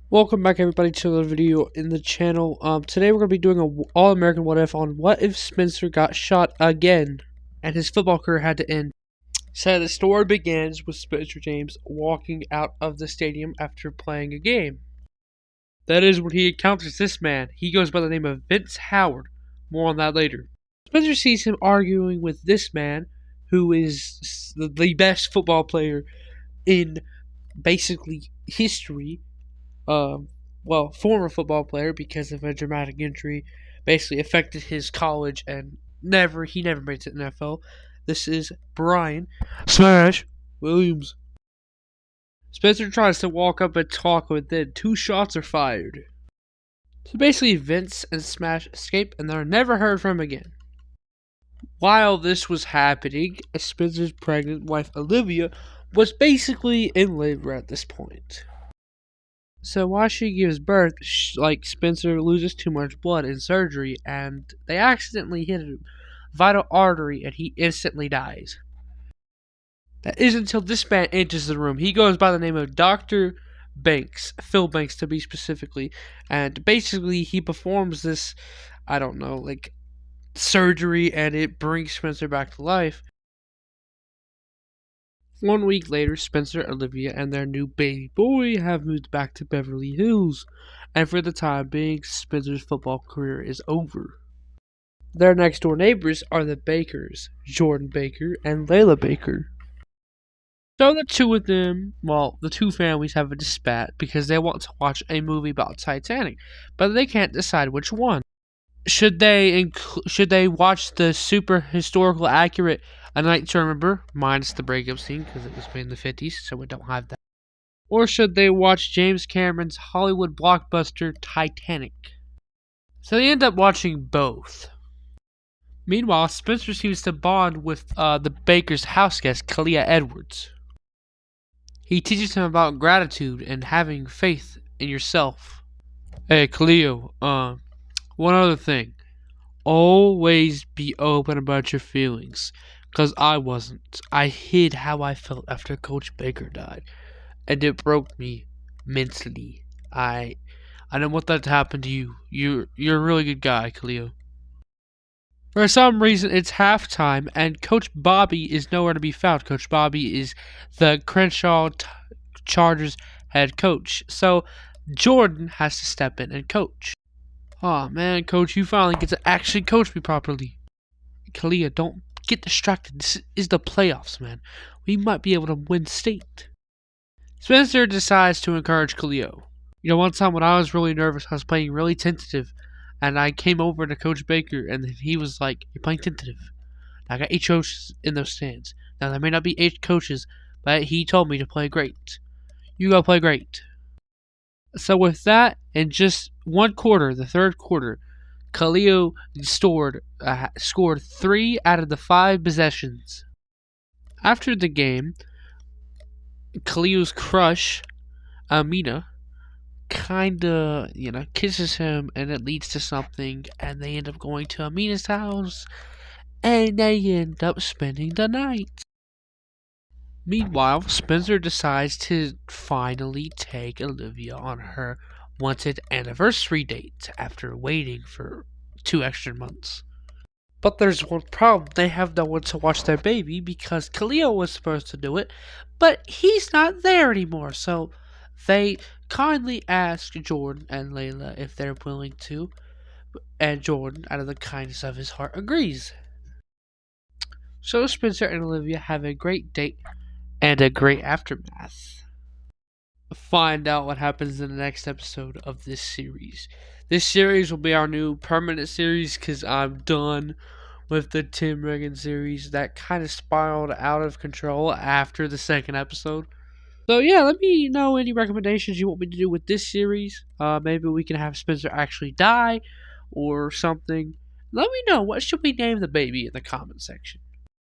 Welcome back, everybody, to another video in the channel. Today we're going to be doing a All-American What If on what if Spencer got shot again and his football career had to end. So the story begins with Spencer James walking out of the stadium after playing a game. That is when he encounters this man. He goes by the name of Vince Howard. More on that later. Spencer sees him arguing with this man, who is the best football player in basically history. Former football player, because of a dramatic injury, basically affected his college and he never made it to the NFL. This is Brian Smash Williams. Spencer tries to walk up and talk, but then two shots are fired. So basically, Vince and Smash escape and they're never heard from again. While this was happening, Spencer's pregnant wife Olivia was basically in labor at this point. So while she gives birth, Spencer loses too much blood in surgery, and they accidentally hit a vital artery, and he instantly dies. That isn't until this man enters the room. He goes by the name of Dr. Banks, Phil Banks to be specifically, and basically he performs this, surgery, and it brings Spencer back to life. 1 week later, Spencer, Olivia, and their new baby boy have moved back to Beverly Hills, and for the time being, Spencer's football career is over. Their next door neighbors are the Bakers, Jordan Baker and Layla Baker. So the two families have a dispute because they want to watch a movie about Titanic, but they can't decide which one. Should they watch the super historical accurate A Night to Remember, minus the breakup scene because it was made in the 50s, so we don't have that? Or should they watch James Cameron's Hollywood blockbuster Titanic? So they end up watching both. Meanwhile, Spencer seems to bond with the baker's house guest, Kalia Edwards. He teaches him about gratitude and having faith in yourself. Hey, Kalia, one other thing. Always be open about your feelings. Because I wasn't. I hid how I felt after Coach Baker died. And it broke me mentally. I don't want that to happen to you. You're a really good guy, Khalil. For some reason, it's halftime, and Coach Bobby is nowhere to be found. Coach Bobby is the Crenshaw Chargers head coach. So Jordan has to step in and coach. Aw, man, Coach, you finally get to actually coach me properly. Kalia, don't get distracted. This is the playoffs, man. We might be able to win state. Spencer decides to encourage Kalia. One time when I was really nervous, I was playing really tentative, and I came over to Coach Baker, and he was like, "You're playing tentative." I got 8 coaches in those stands. Now, there may not be 8 coaches, but he told me to play great. You go play great. So with that, in just one quarter, the third quarter, Khalil scored 3 out of the 5 possessions. After the game, Khalil's crush, Amina, kinda, kisses him, and it leads to something, and they end up going to Amina's house, and they end up spending the night. Meanwhile, Spencer decides to finally take Olivia on her wanted anniversary date after waiting for 2 extra months. But there's one problem. They have no one to watch their baby because Khalil was supposed to do it, but he's not there anymore. So they kindly ask Jordan and Layla if they're willing to, and Jordan, out of the kindness of his heart, agrees. So Spencer and Olivia have a great date and a great aftermath. Find out what happens in the next episode of this series. This series will be our new permanent series because I'm done with the Tim Riggins series that kind of spiraled out of control after the second episode. So yeah, let me know any recommendations you want me to do with this series. Maybe we can have Spencer actually die or something. Let me know, what should we name the baby in the comment section.